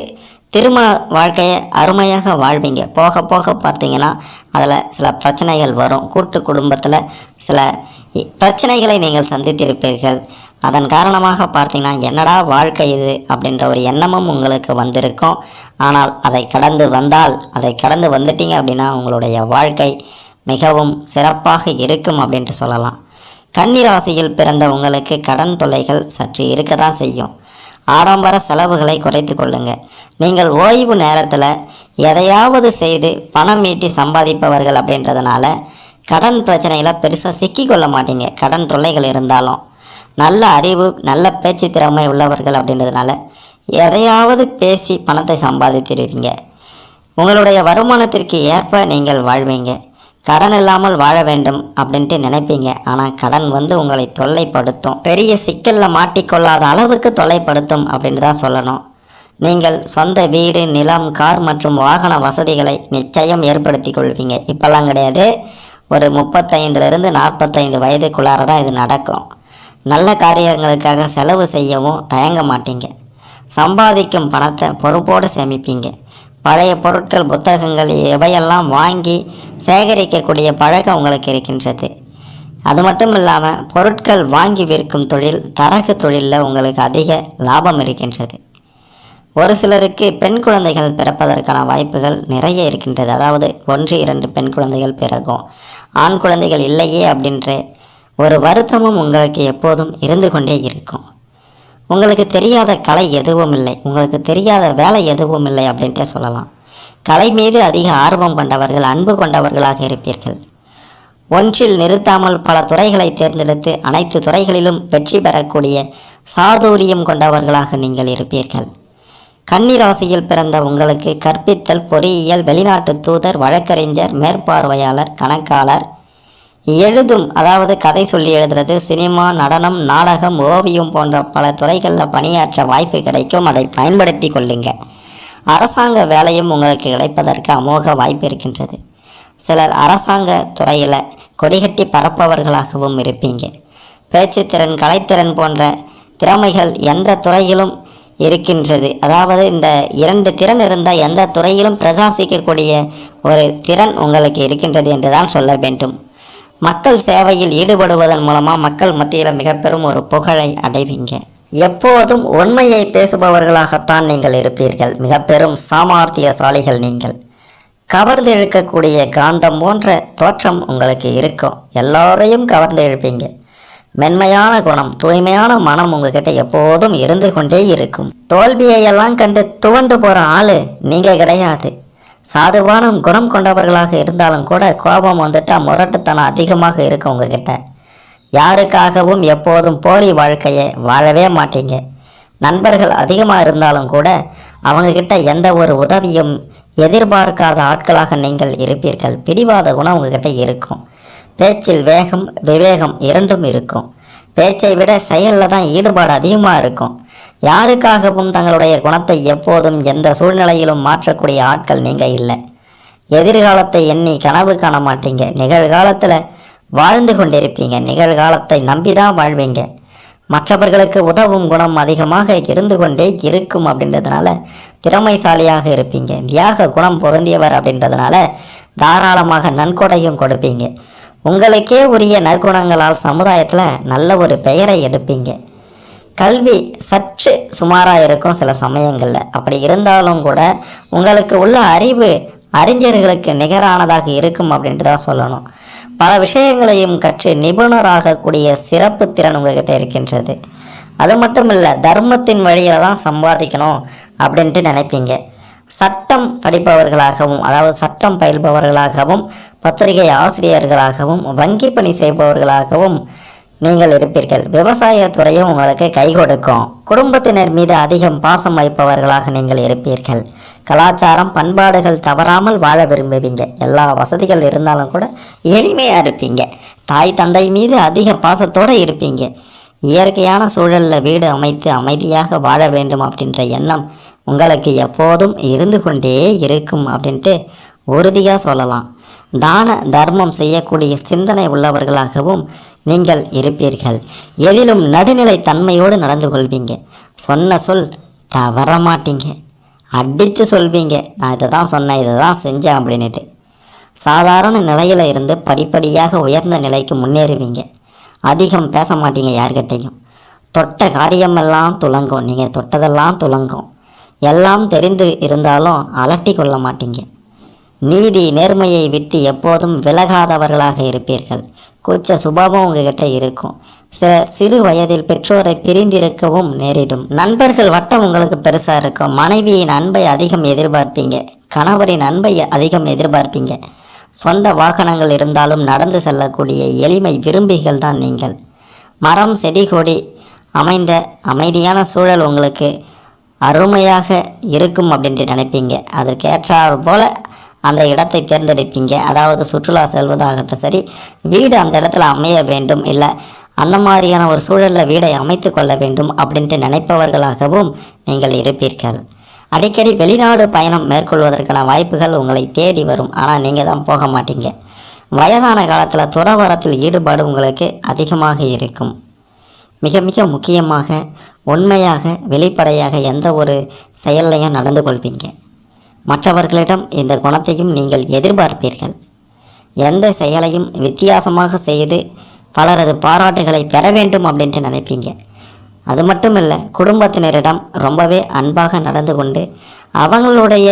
திருமண வாழ்க்கையை அருமையாக வாழ்வீங்க. போக போக பார்த்தீங்கன்னா அதில் சில பிரச்சனைகள் வரும். கூட்டு குடும்பத்தில் சில பிரச்சனைகளை நீங்கள் சந்தித்திருப்பீர்கள். அதன் காரணமாக பார்த்தீங்கன்னா என்னடா வாழ்க்கை இது அப்படின்ற ஒரு எண்ணமும் உங்களுக்கு வந்திருக்கும். ஆனால் அதை கடந்து வந்துட்டீங்க அப்படின்னா உங்களுடைய வாழ்க்கை மிகவும் சிறப்பாக இருக்கும் அப்படின்ட்டு சொல்லலாம். கன்னி ராசியில் பிறந்த உங்களுக்கு கடன் தொல்லைகள் சற்று இருக்க தான் செய்யும். ஆடம்பர செலவுகளை குறைத்து கொள்ளுங்க. நீங்கள் ஓய்வு நேரத்தில் எதையாவது செய்து பணம் ஈட்டி சம்பாதிப்பவர்கள் அப்படின்றதுனால கடன் பிரச்சனையில் பெருசாக சிக்கிக்கொள்ள மாட்டீங்க. கடன் தொல்லைகள் இருந்தாலும் நல்ல அறிவு நல்ல பேச்சு திறமை உள்ளவர்கள் அப்படின்றதுனால எதையாவது பேசி பணத்தை சம்பாதித்திருப்பீங்க. உங்களுடைய வருமானத்திற்கு ஏற்ப நீங்கள் வாழ்வீங்க. கடன் இல்லாமல் வாழ வேண்டும் அப்படின்ட்டு நினைப்பீங்க. ஆனால் கடன் உங்களை தொல்லைப்படுத்தும். பெரிய சிக்கலில் மாட்டிக்கொள்ளாத அளவுக்கு தொல்லைப்படுத்தும் அப்படின்னு தான் சொல்லணும். நீங்கள் சொந்த வீடு நிலம் கார் மற்றும் வாகன வசதிகளை நிச்சயம் ஏற்படுத்தி கொள்வீங்க. இப்போல்லாம் கிடையாது, ஒரு 35லிருந்து 45 வயதுக்குள்ளார தான் இது நடக்கும். நல்ல காரியங்களுக்காக செலவு செய்யவும் தயங்க மாட்டீங்க. சம்பாதிக்கும் பணத்தை பொறுப்போடு சேமிப்பீங்க. பழைய பொருட்கள் புத்தகங்கள் இவையெல்லாம் வாங்கி சேகரிக்கக்கூடிய பழக்கம் உங்களுக்கு இருக்கின்றது. அது மட்டும் இல்லாமல் பொருட்கள் வாங்கி விற்கும் தொழில் தரகு தொழிலில் உங்களுக்கு அதிக லாபம் இருக்கின்றது. ஒரு சிலருக்கு பெண் குழந்தைகள் பிறப்பதற்கான வாய்ப்புகள் நிறைய இருக்கின்றது. அதாவது 1-2 பெண் குழந்தைகள் பிறகும். ஆண் குழந்தைகள் இல்லையே அப்படின்ற ஒரு வருத்தமும் உங்களுக்கு எப்போதும் இருந்து கொண்டே இருக்கும். உங்களுக்கு தெரியாத கலை எதுவும் இல்லை, உங்களுக்கு தெரியாத வேலை எதுவும் இல்லை அப்படின்ட்டே சொல்லலாம். கலை மீது அதிக ஆர்வம் கொண்டவர்கள், அன்பு கொண்டவர்களாக இருப்பீர்கள். ஒன்றில் நிறுத்தாமல் பல துறைகளை தேர்ந்தெடுத்து அனைத்து துறைகளிலும் வெற்றி பெறக்கூடிய சாதுரியம் கொண்டவர்களாக நீங்கள் இருப்பீர்கள். கன்னி ராசியில் பிறந்த உங்களுக்கு கற்பித்தல், பொறியியல், வெளிநாட்டு தூதர், வழக்கறிஞர், மேற்பார்வையாளர், கணக்காளர், எழுதும் அதாவது கதை சொல்லி எழுதுறது, சினிமா, நடனம், நாடகம், ஓவியம் போன்ற பல துறைகளில் பணியாற்ற வாய்ப்பு கிடைக்கும். அதை பயன்படுத்தி கொள்ளுங்க. அரசாங்க வேலையும் உங்களுக்கு கிடைப்பதற்கு அமோக வாய்ப்பு இருக்கின்றது. சிலர் அரசாங்க துறையில் கொடிகட்டி பரப்பவர்களாகவும் இருப்பீங்க. பேச்சுத்திறன், கலைத்திறன் போன்ற திறமைகள் எந்த துறையிலும் இருக்கின்றது. அதாவது இந்த 2 திறன் இருந்தால் எந்த துறையிலும் பிரகாசிக்கக்கூடிய ஒரு திறன் உங்களுக்கு இருக்கின்றது என்று தான் சொல்ல வேண்டும். மக்கள் சேவையில் ஈடுபடுவதன் மூலமாக மக்கள் மத்தியில் மிக பெரும் ஒரு புகழை அடைவீங்க. எப்போதும் உண்மையை பேசுபவர்களாகத்தான் நீங்கள் இருப்பீர்கள். மிக பெரும் சாமர்த்தியசாலிகள் நீங்கள். கவர்ந்து இழுக்கக்கூடிய காந்தம் போன்ற தோற்றம் உங்களுக்கு இருக்கும். எல்லோரையும் கவர்ந்து இழுப்பீங்க. மென்மையான குணம், தூய்மையான மனம் உங்ககிட்ட எப்போதும் இருந்து கொண்டே இருக்கும். தோல்வியையெல்லாம் கண்டு துவண்டு போகிற ஆள் நீங்கள் கிடையாது. சாதுவான குணம் கொண்டவர்களாக இருந்தாலும் கூட கோபம் வந்துட்டால் முரட்டுத்தனம் அதிகமாக இருக்கும் உங்ககிட்ட. யாருக்காகவும் எப்போதும் போலி வாழ்க்கையை வாழவே மாட்டீங்க. நண்பர்கள் அதிகமாக இருந்தாலும் கூட அவங்கக்கிட்ட எந்த ஒரு உதவியும் எதிர்பார்க்காத ஆட்களாக நீங்கள் இருப்பீர்கள். பிடிவாத குணம் உங்ககிட்ட இருக்கும். பேச்சில் வேகம் விவேகம் இரண்டும் இருக்கும். பேச்சை விட செயலில் தான் ஈடுபாடு அதிகமாக இருக்கும். யாருக்காகவும் தங்களுடைய குணத்தை எப்போதும் எந்த சூழ்நிலையிலும் மாற்றக்கூடிய ஆட்கள் நீங்கள் இல்லை. எதிர்காலத்தை எண்ணி கனவு காண மாட்டீங்க. நிகழ்காலத்தில் வாழ்ந்து கொண்டிருப்பீங்க. நிகழ்காலத்தை நம்பி தான் வாழ்வீங்க. மற்றவர்களுக்கு உதவும் குணம் அதிகமாக இருந்து கொண்டே இருக்கும். அப்படின்றதுனால திறமைசாலியாக இருப்பீங்க. தியாக குணம் பொருந்தியவர் அப்படின்றதுனால தாராளமாக நன்கொடையும் கொடுப்பீங்க. உங்களுக்கே உரிய நற்குணங்களால் சமுதாயத்தில் நல்ல ஒரு பெயரை எடுப்பீங்க. கல்வி சற்று சுமாராக இருக்கும் சில சமயங்களில். அப்படி இருந்தாலும் கூட உங்களுக்கு உள்ள அறிவு அறிஞர்களுக்கு நிகரானதாக இருக்கும் அப்படின்ட்டு தான் சொல்லணும். பல விஷயங்களையும் கற்று நிபுணராகக்கூடிய சிறப்பு திறன் உங்ககிட்ட இருக்கின்றது. அது மட்டும் இல்லை, தர்மத்தின் வழியில் தான் சம்பாதிக்கணும் அப்படின்ட்டு நினைப்பீங்க. சட்டம் படிப்பவர்களாகவும், அதாவது சட்டம் பயில்பவர்களாகவும், பத்திரிகை ஆசிரியர்களாகவும், வங்கி பணி செய்பவர்களாகவும் நீங்கள் இருப்பீர்கள். விவசாயத்துறையும் உங்களுக்கு கை கொடுக்கும். குடும்பத்தினர் மீது அதிகம் பாசம் வைப்பவர்களாக நீங்கள் இருப்பீர்கள். கலாச்சாரம் பண்பாடுகள் தவறாமல் வாழ விரும்புவீங்க. எல்லா வசதிகள் இருந்தாலும் கூட எளிமையாக இருப்பீங்க. தாய் தந்தை மீது அதிக பாசத்தோடு இருப்பீங்க. இயற்கையான சூழலில் வீடு அமைத்து அமைதியாக வாழ வேண்டும் அப்படின்ற எண்ணம் உங்களுக்கு எப்போதும் இருந்து கொண்டே இருக்கும் அப்படின்ட்டு உறுதியாக சொல்லலாம். தான தர்மம் செய்யக்கூடிய சிந்தனை உள்ளவர்களாகவும் நீங்கள் இருப்பீர்கள். எதிலும் நடுநிலை தன்மையோடு நடந்து கொள்வீங்க. சொன்ன சொல் தவற மாட்டீங்க. அடித்து சொல்வீங்க, நான் இதை தான் சொன்னேன், இதை தான் செஞ்சேன் அப்படின்ட்டு. சாதாரண நிலையில் இருந்து படிப்படியாக உயர்ந்த நிலைக்கு முன்னேறுவீங்க. அதிகம் பேச மாட்டீங்க யார்கிட்டையும். தொட்ட காரியமெல்லாம் துலங்கும். நீங்கள் தொட்டதெல்லாம் துலங்கும். எல்லாம் தெரிந்து இருந்தாலும் அலட்டி கொள்ள மாட்டீங்க. நீதி நேர்மையை விட்டு எப்போதும் விலகாதவர்களாக இருப்பீர்கள். கூச்ச சுபாவம் உங்ககிட்ட இருக்கும். சிறு வயதில் பெற்றோரை பிரிந்திருக்கவும் நேரிடும். நண்பர்கள் வட்டம் உங்களுக்கு பெருசாக இருக்கும். மனைவியின் அன்பை அதிகம் எதிர்பார்ப்பீங்க. கணவரின் அன்பை அதிகம் எதிர்பார்ப்பீங்க. சொந்த வாகனங்கள் இருந்தாலும் நடந்து செல்லக்கூடிய எளிமை விரும்பிகள் தான் நீங்கள். மரம் செடி கொடி அமைந்த அமைதியான சூழல் உங்களுக்கு அருமையாக இருக்கும் அப்படின்ட்டு நினைப்பீங்க. அதற்கேற்றாற் போல் அந்த இடத்தை தேர்ந்தெடுப்பீங்க. அதாவது சுற்றுலா செல்வதாகட்டும் சரி, வீடு அந்த இடத்துல அமைய வேண்டும், இல்லை அந்த மாதிரியான ஒரு சூழலில் வீடை அமைத்து கொள்ள வேண்டும் அப்படின்ட்டு நினைப்பவர்களாகவும் நீங்கள் இருப்பீர்கள். அடிக்கடி வெளிநாடு பயணம் மேற்கொள்வதற்கான வாய்ப்புகள் உங்களை தேடி வரும். ஆனால் நீங்கள் தான் போக மாட்டீங்க. வயதான காலத்தில் துறவரத்தில் ஈடுபாடு உங்களுக்கு அதிகமாக இருக்கும். மிக மிக முக்கியமாக உண்மையாக வெளிப்படையாக எந்த ஒரு செயல்லையும் நடந்து கொள்வீங்க. மற்றவர்களிடம் இந்த குணத்தையும் நீங்கள் எதிர்பார்ப்பீர்கள். எந்த செயலையும் வித்தியாசமாக செய்து பலரது பாராட்டுகளை பெற வேண்டும் அப்படின்ட்டு நினைப்பீங்க. அது மட்டும் இல்லை, குடும்பத்தினரிடம் ரொம்பவே அன்பாக நடந்து கொண்டு அவங்களுடைய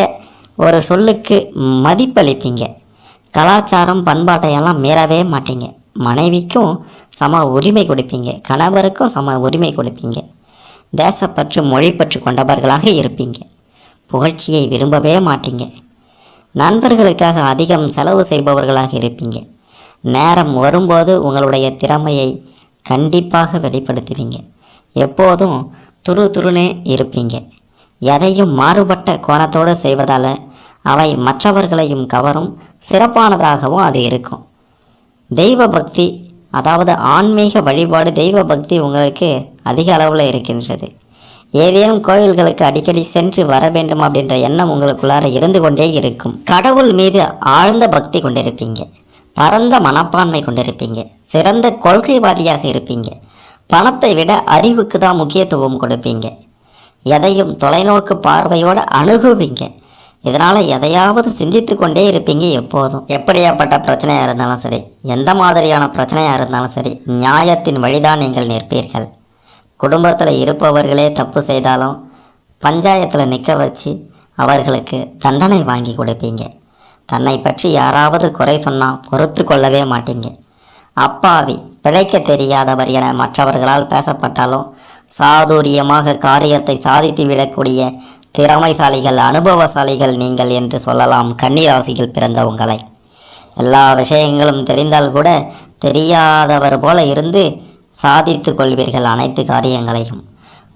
ஒரு சொல்லுக்கு மதிப்பளிப்பீங்க. கலாச்சாரம் பண்பாட்டையெல்லாம் மீறவே மாட்டீங்க. மனைவிக்கும் சம உரிமை கொடுப்பீங்க. கணவருக்கும் சம உரிமை கொடுப்பீங்க. தேசப்பற்று மொழிப்பற்று கொண்டவர்களாக இருப்பீங்க. புகழ்ச்சியை விரும்பவே மாட்டீங்க. நண்பர்களுக்காக அதிகம் செலவு செய்பவர்களாக இருப்பீங்க. நேரம் வரும்போது உங்களுடைய திறமையை கண்டிப்பாக வெளிப்படுத்துவீங்க. எப்போதும் துருனே இருப்பீங்க. எதையும் மாறுபட்ட கோணத்தோடு செய்வதால் அவை மற்றவர்களையும் கவரும். சிறப்பானதாகவும் அது இருக்கும். தெய்வ பக்தி, அதாவது ஆன்மீக வழிபாடு, தெய்வ பக்தி உங்களுக்கு அதிக அளவில் இருக்கின்றது. ஏதேனும் கோயில்களுக்கு அடிக்கடி சென்று வர வேண்டும் அப்படின்ற எண்ணம் உங்களுக்குள்ளார இருந்து கொண்டே இருக்கும். கடவுள் மீது ஆழ்ந்த பக்தி கொண்டிருப்பீங்க. பரந்த மனப்பான்மை கொண்டிருப்பீங்க. சிறந்த கொள்கைவாதியாக இருப்பீங்க. பணத்தை விட அறிவுக்கு தான் முக்கியத்துவம் கொடுப்பீங்க. எதையும் தொலைநோக்கு பார்வையோடு அணுகுவீங்க. இதனால் எதையாவது சிந்தித்து கொண்டே இருப்பீங்க எப்போதும். எப்படியாப்பட்ட பிரச்சனையாக இருந்தாலும் சரி, எந்த மாதிரியான பிரச்சனையாக இருந்தாலும் சரி, நியாயத்தின் வழிதான் நீங்கள் நிற்பீர்கள். குடும்பத்தில் இருப்பவர்களே தப்பு செய்தாலும் பஞ்சாயத்தில் நிற்க வச்சு அவர்களுக்கு தண்டனை வாங்கி கொடுப்பீங்க. தன்னை பற்றி யாராவது குறை சொன்னால் பொறுத்து கொள்ளவே மாட்டீங்க. அப்பாவி, பிழைக்க தெரியாதவர் என மற்றவர்களால் பேசப்பட்டாலும் சாதுரியமாக காரியத்தை சாதித்து விடக்கூடிய திறமைசாலிகள், அனுபவசாலிகள் நீங்கள் என்று சொல்லலாம் கன்னிராசியில் பிறந்த உங்களை. எல்லா விஷயங்களும் தெரிந்தால் கூட தெரியாதவர் போல இருந்து சாதித்து கொள்வீர்கள் அனைத்து காரியங்களையும்.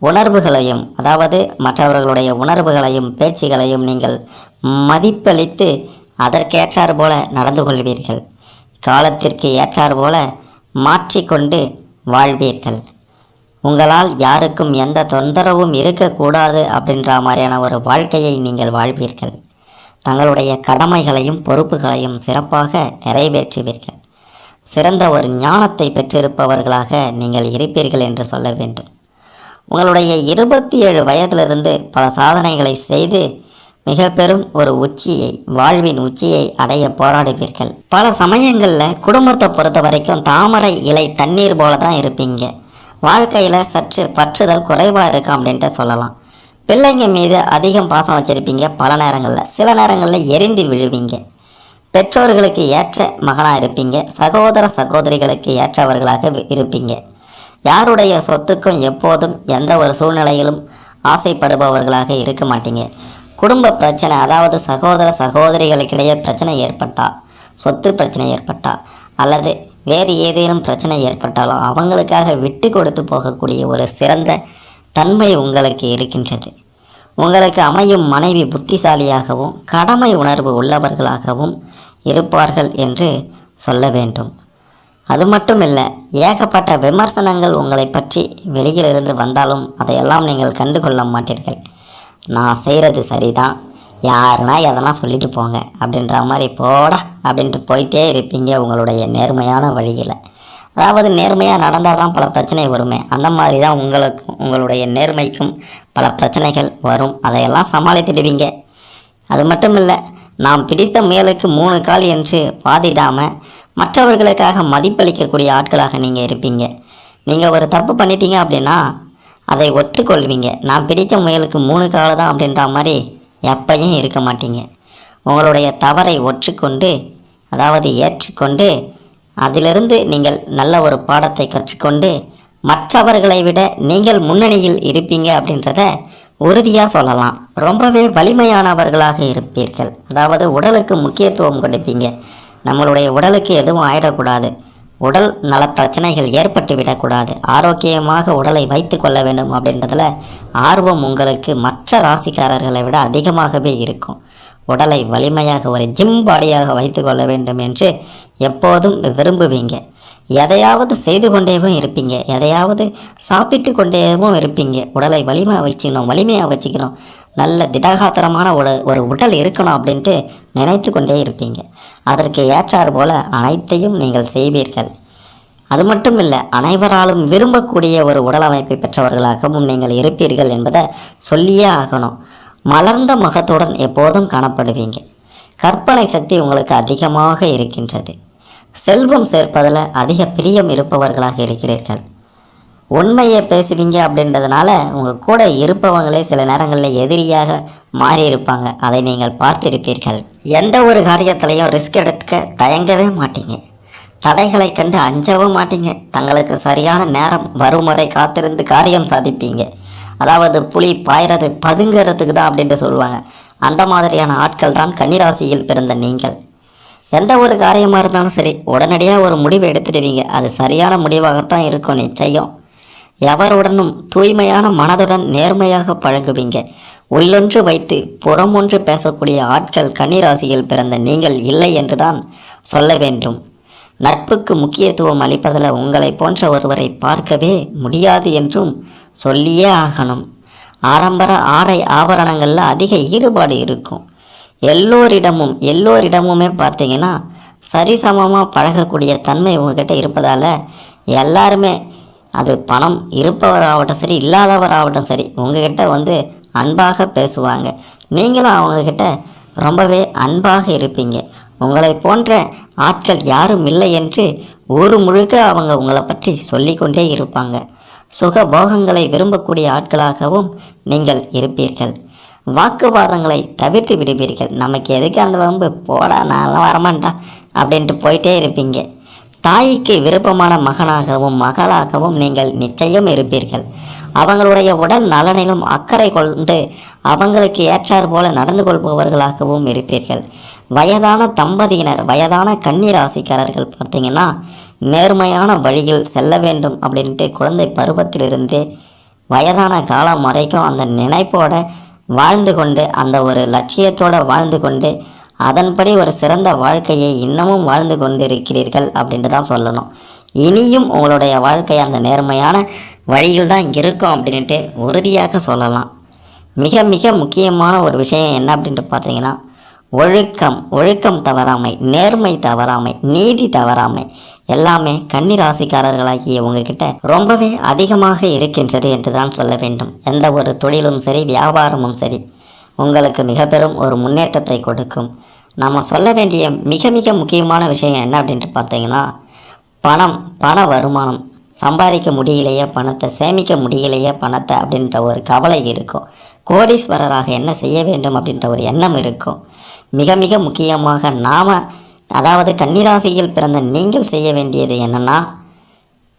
உணர்வுகளையும், அதாவது மற்றவர்களுடைய உணர்வுகளையும் பேச்சுகளையும் நீங்கள் மதிப்பளித்து அதற்கேற்றார் போல நடந்து கொள்வீர்கள். காலத்திற்கு ஏற்றார் போல மாற்றிக்கொண்டு வாழ்வீர்கள். உங்களால் யாருக்கும் எந்த தொந்தரவும் இருக்கக்கூடாது அப்படின்ற மாதிரியான ஒரு வாழ்க்கையை நீங்கள் வாழ்வீர்கள். தங்களுடைய கடமைகளையும் பொறுப்புகளையும் சிறப்பாக நிறைவேற்றுவீர்கள். சிறந்த ஒரு ஞானத்தை பெற்றிருப்பவர்களாக நீங்கள் இருப்பீர்கள் என்று சொல்ல வேண்டும். உங்களுடைய 27 வயதிலிருந்து பல சாதனைகளை செய்து மிக பெரும் ஒரு உச்சியை, வாழ்வின் உச்சியை அடைய போராடுவீர்கள். பல சமயங்களில் குடும்பத்தை பொறுத்த வரைக்கும் தாமரை இலை தண்ணீர் போல தான் இருப்பீங்க. வாழ்க்கையில் சற்று பற்றுதல் குறைவாக இருக்கும் அப்படின்ட்டு சொல்லலாம். பிள்ளைங்க மீது அதிகம் பாசம் வச்சுருப்பீங்க. பல நேரங்களில் சில நேரங்களில் எரிந்து விழுவீங்க. பெற்றோர்களுக்கு ஏற்ற மகனாக இருப்பீங்க. சகோதர சகோதரிகளுக்கு ஏற்றவர்களாக இருப்பீங்க. யாருடைய சொத்துக்கும் எப்போதும் எந்த ஒரு சூழ்நிலையிலும் ஆசைப்படுபவர்களாக இருக்க மாட்டீங்க. குடும்ப பிரச்சனை, அதாவது சகோதர சகோதரிகளுக்கிடையே பிரச்சனை ஏற்பட்டா, சொத்து பிரச்சனை ஏற்பட்டா அல்லது வேறு ஏதேனும் பிரச்சனை ஏற்பட்டாலும் அவங்களுக்காக விட்டு கொடுத்து போகக்கூடிய ஒரு சிறந்த தன்மை உங்களுக்கு இருக்கின்றது. உங்களுக்கு அமையும் மனைவி புத்திசாலியாகவும் கடமை உணர்வு உள்ளவர்களாகவும் இருப்பார்கள் என்று சொல்ல வேண்டும். அது மட்டும் இல்லை, ஏகப்பட்ட விமர்சனங்கள் உங்களை பற்றி வெளியிலிருந்து வந்தாலும் அதையெல்லாம் நீங்கள் கண்டுகொள்ள மாட்டீர்கள். நான் செய்கிறது சரிதான், யாருன்னா எதனா சொல்லிட்டு போங்க அப்படின்ற மாதிரி போடா அப்படின்ட்டு போயிட்டே இருப்பீங்க உங்களுடைய நேர்மையான வழியில். அதாவது நேர்மையாக நடந்தால் தான் பல பிரச்சனை வருமே, அந்த மாதிரி தான் உங்களுக்கும் உங்களுடைய நேர்மைக்கும் பல பிரச்சனைகள் வரும். அதையெல்லாம் சமாளித்துடுவீங்க. அது மட்டும் இல்லை, நாம் பிடித்த முயலுக்கு 3 கால் என்று வாதிடாமல் மற்றவர்களுக்காக மதிப்பளிக்கக்கூடிய ஆட்களாக நீங்கள் இருப்பீங்க. நீங்கள் ஒரு தப்பு பண்ணிட்டீங்க அப்படின்னா அதை ஒத்துக்கொள்வீங்க. நான் பிடித்த முயலுக்கு 3 கால் தான் அப்படின்ற மாதிரி எப்பையும் இருக்க மாட்டீங்க. உங்களுடைய தவறை ஒற்றுக்கொண்டு, அதாவது ஏற்றுக்கொண்டு, அதிலிருந்து நீங்கள் நல்ல ஒரு பாடத்தை கற்றுக்கொண்டு மற்றவர்களை விட நீங்கள் முன்னணியில் இருப்பீங்க அப்படின்றத உறுதியாக சொல்லலாம். ரொம்பவே வலிமையானவர்களாக இருப்பீர்கள். அதாவது உடலுக்கு முக்கியத்துவம் கொடுப்பீங்க. நம்மளுடைய உடலுக்கு எதுவும் ஆயிடக்கூடாது, உடல் நல பிரச்சனைகள் ஏற்பட்டு விடக்கூடாது, ஆரோக்கியமாக உடலை வைத்து கொள்ள வேண்டும் அப்படின்றதுல ஆர்வம் உங்களுக்கு மற்ற ராசிக்காரர்களை விட அதிகமாகவே இருக்கும். உடலை வலிமையாக ஒரு ஜிம் பாடியாக வைத்து கொள்ள வேண்டும் என்று எப்போதும் விரும்புவீங்க. எதையாவது செய்து கொண்டேவும் இருப்பீங்க, எதையாவது சாப்பிட்டு கொண்டேவும் இருப்பீங்க. உடலை வலிமையாக வச்சுக்கணும், நல்ல திடகாத்திரமான ஒரு உடல் இருக்கணும் அப்படின்ட்டு நினைத்து கொண்டே இருப்பீங்க. அதற்கு ஏற்றாறு போல அனைத்தையும் நீங்கள் செய்வீர்கள். அது மட்டும் இல்லை, அனைவராலும் விரும்பக்கூடிய ஒரு உடல் அமைப்பை பெற்றவர்களாகவும் நீங்கள் இருப்பீர்கள் என்பதை சொல்லியே ஆகணும். மலர்ந்த முகத்துடன் எப்போதும் காணப்படுவீங்க. கற்பனை சக்தி உங்களுக்கு அதிகமாக இருக்கின்றது. செல்வம் சேர்ப்பதில் அதிக பிரியம் இருப்பவர்களாக இருக்கிறீர்கள். உண்மையை பேசுவீங்க அப்படின்றதுனால உங்கள் கூட இருப்பவங்களே சில நேரங்களில் எதிரியாக மாறி இருப்பாங்க. அதை நீங்கள் பார்த்திருப்பீர்கள். எந்த ஒரு காரியத்திலையும் ரிஸ்க் எடுக்க தயங்கவே மாட்டீங்க. தடைகளை கண்டு அஞ்சவும் மாட்டீங்க. தங்களுக்கு சரியான நேரம் வரும் வரை காத்திருந்து காரியம் சாதிப்பீங்க. அதாவது புலி பாய்றது பதுங்கிறதுக்கு தான் அப்படின்ட்டு சொல்லுவாங்க. அந்த மாதிரியான ஆட்கள் தான் கன்னிராசியில் பிறந்த நீங்கள். எந்த ஒரு காரியமாக இருந்தாலும் சரி, உடனடியாக ஒரு முடிவு எடுத்துடுவீங்க. அது சரியான முடிவாகத்தான் இருக்கும் நிச்சயம். எவருடனும் தூய்மையான மனதுடன் நேர்மையாக பழகுவீங்க. உள்ளொன்று வைத்து புறமொன்று பேசக்கூடிய ஆட்கள் கன்னிராசியில் பிறந்த நீங்கள் இல்லை என்றுதான் சொல்ல வேண்டும். நட்புக்கு முக்கியத்துவம் அளிப்பதில் உங்களை போன்ற ஒருவரை பார்க்கவே முடியாது என்றும் சொல்லியே ஆகணும். ஆடம்பர ஆடை ஆபரணங்களில் அதிக ஈடுபாடு இருக்கும். எல்லோரிடமுமே பார்த்தீங்கன்னா சரிசமமாக பழகக்கூடிய தன்மை உங்ககிட்ட இருப்பதால் எல்லாருமே, அது பணம் இருப்பவராகட்டும் சரி இல்லாதவராகட்டும் சரி, உங்ககிட்ட அன்பாக பேசுவாங்க. நீங்களும் அவங்கக்கிட்ட ரொம்பவே அன்பாக இருப்பீங்க. உங்களை போன்ற ஆட்கள் யாரும் இல்லை என்று ஊர் முழுக்க அவங்க உங்களை பற்றி சொல்லிக்கொண்டே இருப்பாங்க. சுகபோகங்களை விரும்பக்கூடிய ஆட்களாகவும் நீங்கள் இருப்பீர்கள். வாக்குவாதங்களை தவிர்த்து விடுவீர்கள். நமக்கு எதுக்கு அந்த வம்பு, போடா நான்லாம் வரமாட்டா அப்படின்ட்டு போயிட்டே இருப்பீங்க. தாய்க்கு விருப்பமான மகனாகவும் மகளாகவும் நீங்கள் நிச்சயம் இருப்பீர்கள். அவங்களுடைய உடல் நலனிலும் அக்கறை கொண்டு அவங்களுக்கு ஏற்றார் போல நடந்து கொள்பவர்களாகவும் இருப்பீர்கள். வயதான தம்பதியினர், வயதான கன்னிராசிக்காரர்கள் பார்த்தீங்கன்னா நேர்மையான வழியில் செல்ல வேண்டும் அப்படின்ட்டு குழந்தை பருவத்திலிருந்தே வயதான காலம் வரைக்கும் அந்த நினைப்போட வாழ்ந்து கொண்டு, அந்த ஒரு லட்சியத்தோடு வாழ்ந்து கொண்டு, அதன்படி ஒரு சிறந்த வாழ்க்கையை இன்னமும் வாழ்ந்து கொண்டு இருக்கிறீர்கள் அப்படின்ட்டு தான் சொல்லணும். இனியும் உங்களுடைய வாழ்க்கை அந்த நேர்மையான வழியில் தான் இருக்கும் அப்படின்ட்டு உறுதியாக சொல்லலாம். மிக மிக முக்கியமான ஒரு விஷயம் என்ன அப்படின்ட்டு பார்த்தீங்கன்னா ஒழுக்கம் தவறாமை, நேர்மை தவறாமை, நீதி தவறாமை எல்லாமே கன்னிராசிக்காரர்களாகிய உங்ககிட்ட ரொம்பவே அதிகமாக இருக்கின்றது என்று தான் சொல்ல வேண்டும். எந்த ஒரு தொழிலும் சரி வியாபாரமும் சரி உங்களுக்கு மிக பெரும் ஒரு முன்னேற்றத்தை கொடுக்கும். நம்ம சொல்ல வேண்டிய மிக மிக முக்கியமான விஷயம் என்ன அப்படின்ட்டு பார்த்தீங்கன்னா பண வருமானம். சம்பாதிக்க முடியலையே பணத்தை, சேமிக்க முடியலையே பணத்தை அப்படின்ற ஒரு கவலை இருக்கும். கோடீஸ்வரராக என்ன செய்ய வேண்டும் அப்படின்ற ஒரு எண்ணம் இருக்கும். மிக மிக முக்கியமாக அதாவது கன்னிராசியில் பிறந்த நீங்கள் செய்ய வேண்டியது என்னென்னா,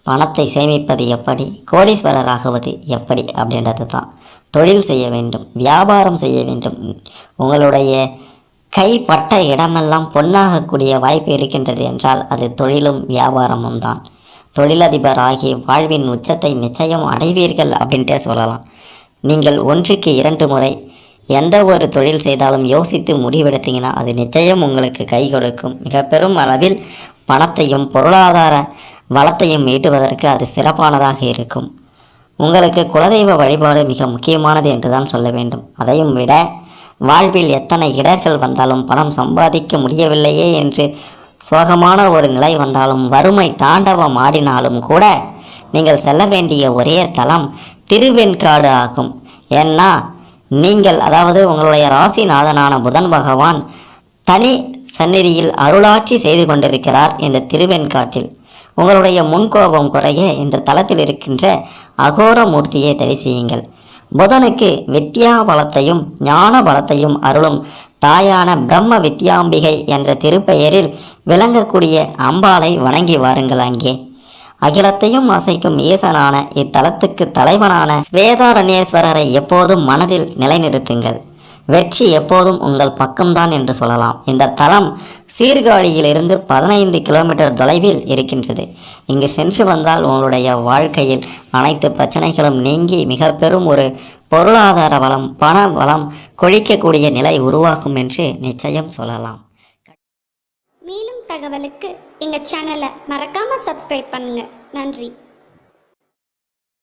பணத்தை சேமிப்பது எப்படி, கோடீஸ்வரராகுவது எப்படி அப்படின்றது தான். தொழில் செய்ய வேண்டும், வியாபாரம் செய்ய வேண்டும். உங்களுடைய கைப்பட்ட இடமெல்லாம் பொன்னாகக்கூடிய வாய்ப்பு இருக்கின்றது என்றால் அது தொழிலும் வியாபாரமும் தான். தொழிலதிபர் ஆகி வாழ்வின் உச்சத்தை நிச்சயம் அடைவீர்கள் அப்படின்ட்டே சொல்லலாம். நீங்கள் 1க்கு 2 முறை எந்த ஒரு தொழில் செய்தாலும் யோசித்து முடிவெடுத்தீங்கன்னா அது நிச்சயம் உங்களுக்கு கை கொடுக்கும். மிக பெரும் அளவில் பணத்தையும் பொருளாதார வளத்தையும் ஈட்டுவதற்கு அது சிறப்பானதாக இருக்கும். உங்களுக்கு குலதெய்வ வழிபாடு மிக முக்கியமானது என்று தான் சொல்ல வேண்டும். அதையும் விட வாழ்வில் எத்தனை இடர்கள் வந்தாலும், பணம் சம்பாதிக்க முடியவில்லையே என்று சோகமான ஒரு நிலை வந்தாலும், வறுமை தாண்டவம் ஆடினாலும் கூட நீங்கள் செல்ல வேண்டிய ஒரே தலம் திருவெண்காடு ஆகும். ஏன்னா நீங்கள் அதாவது உங்களுடைய ராசிநாதனான புதன் பகவான் தனி சந்நிதியில் அருளாட்சி செய்து கொண்டிருக்கிறார் இந்த திருவெண்காட்டில். உங்களுடைய முன்கோபம் குறைய இந்த தலத்தில் இருக்கின்ற அகோர மூர்த்தியை தரிசியுங்கள். புதனுக்கு வித்யா பலத்தையும் ஞான பலத்தையும் அருளும் தாயான பிரம்ம வித்யாம்பிகை என்ற திருப்பெயரில் விளங்கக்கூடிய அம்பாளை வணங்கி வாருங்கள். அங்கே அகிலத்தையும் அசைக்கும் ஈசனான இத்தலத்துக்கு தலைவனான ஸ்வேதாரண்யேஸ்வரரை எப்போதும் மனதில் நிலைநிறுத்துங்கள். வெற்றி எப்போதும் உங்கள் பக்கம்தான் என்று சொல்லலாம். இந்த தலம் சீர்காழியிலிருந்து 15 கிலோமீட்டர் தொலைவில் இருக்கின்றது. இங்கு சென்று வந்தால் உங்களுடைய வாழ்க்கையில் அனைத்து பிரச்சனைகளும் நீங்கி மிக பெரும் ஒரு பொருளாதார வளம், பண வளம் கொழிக்கக்கூடிய நிலை உருவாகும் என்று நிச்சயம் சொல்லலாம். மேலும் தகவலுக்கு எங்கள் சேனலை மறக்காமல் சப்ஸ்கிரைப் பண்ணுங்கள். நன்றி.